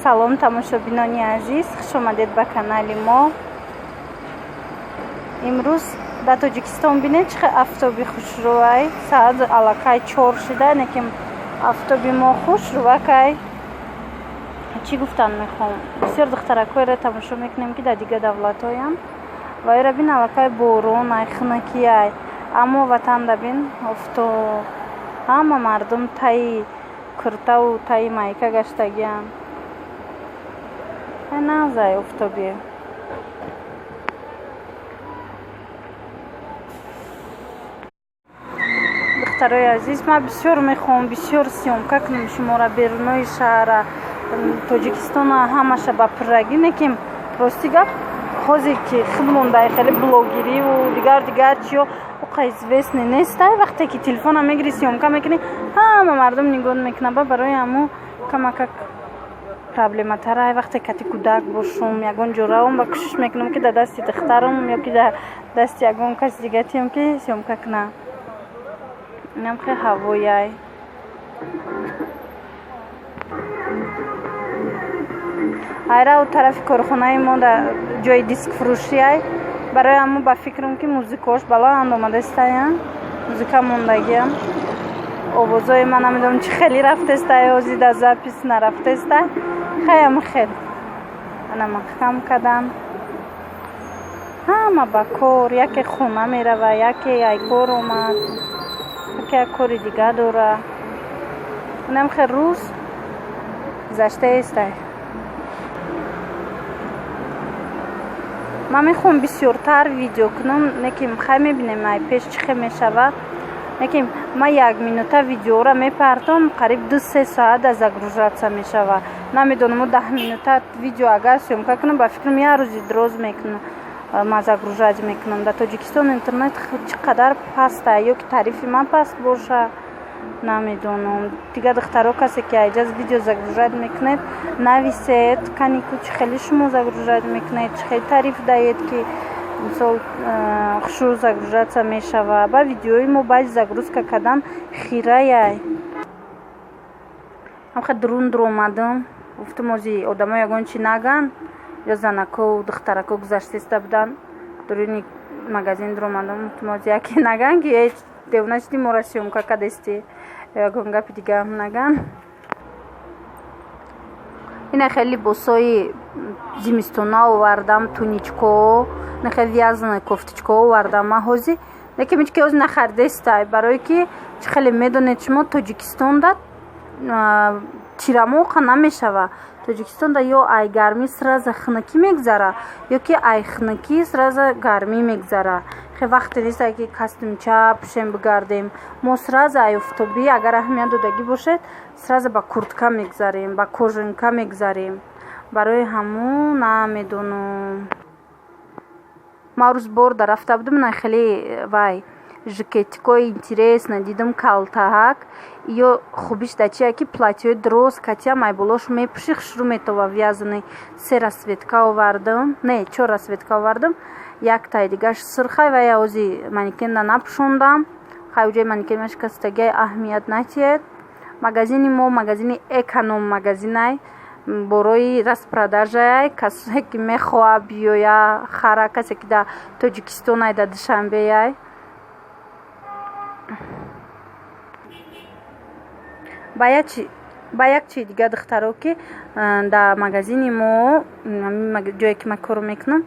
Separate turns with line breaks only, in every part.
салом тамошобинони азиз, хуш омадед ба канали мо. имрӯз дар Тоҷикистон бинед чӣ афтоби хушрӯай. Саат аллакай 4 шуда, неким афтоби мо хушрӯакай. Чӣ гуфтан мехоҳам? Бисёр духтаракҳоеро тамошо мекунем ки дар дигар давлатҳоям ва эра бин аллакай борон ай хунакиай. Аммо ватанда бин офтоб, ҳама мардум таи куртаву таи майка гаштагиам. назай офтоби. духтарои азиз, ман бисёр мехоҳам бисёр сёмка кунам шуморо берунои шаҳра Тоҷикистона ҳамаша ба пуррагӣ неким. Рости гап ҳозир ки хуб мондаи хеле блогириву дигар чиё оқа известный нестай. Вақте ки телефона мегири сёмка мекунӣ, ҳама мардум нигоҳ мекунад. Ба барои ҳамон камакак проблематарай. Вақте кати кӯдак бошум, ягон ҷо равам ва кӯшиш мекунам ки дар дасти духтарам ё ки дар дасти ягон каси дига тиём ки сёмка кунам. Инам хеле ҳавояй. айрау тарафи корхонаи мо дар ҷои дискфурӯшиай. Барои ҳамон ба фикрам ки музикош баланд омадастаян. Музика мондагиам. овозои ман намедонам чӣ хеле рафтестай, ҳозир дар запис нарафтестай. Хаям хел. Ана маҳкам кардам. Ҳама ба кор, яке хона мерава, яке ай кор омад, яке кори дига дора. Инам хел рӯз гузаштаестай. ман мехоҳам бисёртар видео кунам, неким хай мебинем ай пеш чӣ хел мешава. Неким ман 1 минута видеоро мепартам, қариб 2-3 соат аз загружатсия мешава. Намедонам 10 минута видео агар сёмка кунам, ба фикрам як рӯзи дроз мекунам. Ман загружать мекунам. Дар Тоҷикистон интернет чӣ қадар паста, ё ки тарифи ман паст боша, намедонам. Дигар духтаро касе ки айҷаз видео загружать мекунед, нависед канику чӣ хеле шумо загружать мекунед, чӣ хеле тариф даед ки мисол хушрӯ загружатсия мешава. Ба видеои мо баъди загрузка кардан хираяй. ҳамха дурунд омадам. гуфтам ҳозир одамо ягон чӣ наган, ё занако духтарако гузаштеста будан. дуруни магазин дуромадам. гуфтам ҳозир яке наган ки ҳеҷ девона шуди моро сёмка кардести, ягон гапи дигаам наган. ина хеле либосои зимистона овардам, туничко, нахе вязанаи кофтичко овардам. Ман ҳозир неким ки ҳозир нахардестай, барое ки чӣ хеле медонед шумо Тоҷикистонда тирамоқа намешава. Тоҷикистонда ё ай гармӣ сразу хунакӣ мегзара, ё ки ай хунакӣ сразу гармӣ мегзара. хе вақте нестае ки костюмча пӯшем бигардем. мо сразу ай офтобӣ агар аҳамият додагӣ бошед, сразу ба куртка мегзарем, ба кожанка мегзарем. барои ҳамон намедонам. ман рӯз борда рафта будам, на хеле вай жакетикои интересно дидам, калтаак ё хубиш дар чия ки платьёи дроз катиам ай болош мепӯши хушрӯ метова вязаный. 3 расветка овардам, не 4 расветка овардам. як тай дигаш сурхай ва я ҳозир манекенда напӯшондам. хай уҷои манекен шикастагиай аҳамият натиед. магазини мо магазини эконом магазинай. борои распродажаай. касе ки мехоҳад биёя хара, касе ки дар Тоҷикистон ай дар Душанбеяй. ба як чи дига духтаро ки дар магазини мо ҷое ки ман кор мекунам,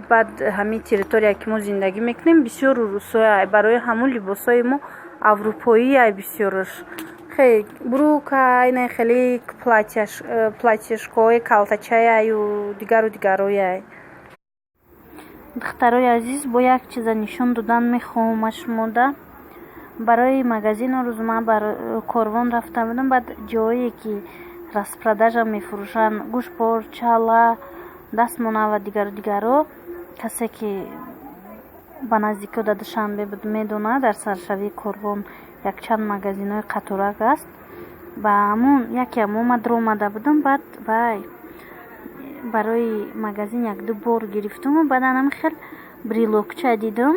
баъд ҳамин территория ки мо зиндагӣ мекунем бисёр рӯсоя. барои ҳамон либосои мо аврупоӣ ай бисёрш хеле брука ина хеле платьяшкои калтачааю дигарояй. духтарои азиз, бо як чиза нишон додан мехоҳам аз шумода. барои магазину рӯз ман бар корвон рафта будам. баъд ҷое ки распродажа мефурӯшанд гӯштбор, чала, дастмона ва дигаро. касе ки ба наздикиҳо дар Душанбе буд медонад, дар саршавии корвон якчанд магазинои қаторак аст. ба ҳамон яке ҳамон дуромада будам. баъд вай барои магазин 1-2 бор гирифтам. баъд анам хел брелокча дидам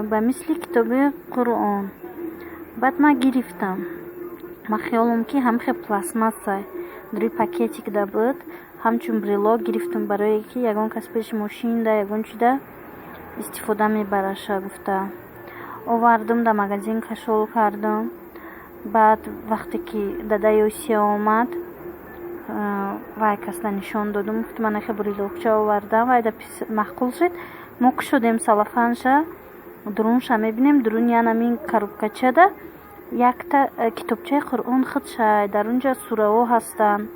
ба мисли китоби Қуръон. баъд ман гирифтам. ма хиёлам ки ҳамхе пластмассай дури пакетик да буд, ҳамчун брелок гирифтам барое ки ягон кас пеши мошинда ягон чида истифода мебараша гуфта овардам, да магазин кашол кардам. Баъд вақте ки дадаи Осия омад, вай касда нишон додум, гуфт ман яхе брелокча овардам. вай да маъқул шуд. мо кушодем салафанша дурунша мебинем, дурун янамин коробкачада якта китобчаи Қуръон худшай, дар унҷа сураҳо ҳастанд.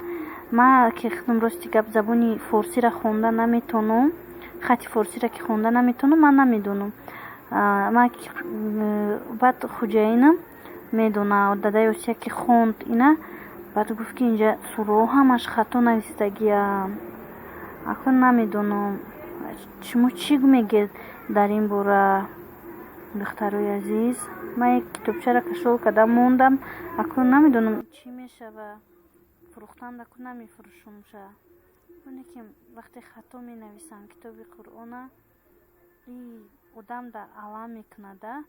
ма ки худам рости гап забони форсира хонда наметонам, хати форсира ки хонда наметонам, ман намедонам. ма баъд хуҷаинам медона, дадаи Осия ки хонд ина, баъд гуфт ки инҷа сураҳо ҳамаш хато навистагиянд. акун намедонам шумо чӣ мегӯед дар ин бора, духтарои азиз. ман як китобчаро кашол карда мондам, акун намедонам чӣ мешава, фурӯхтанд акун намефурӯшумша. оне ки вақте хато менависам китоби Қуръона, одам да алам мекунада.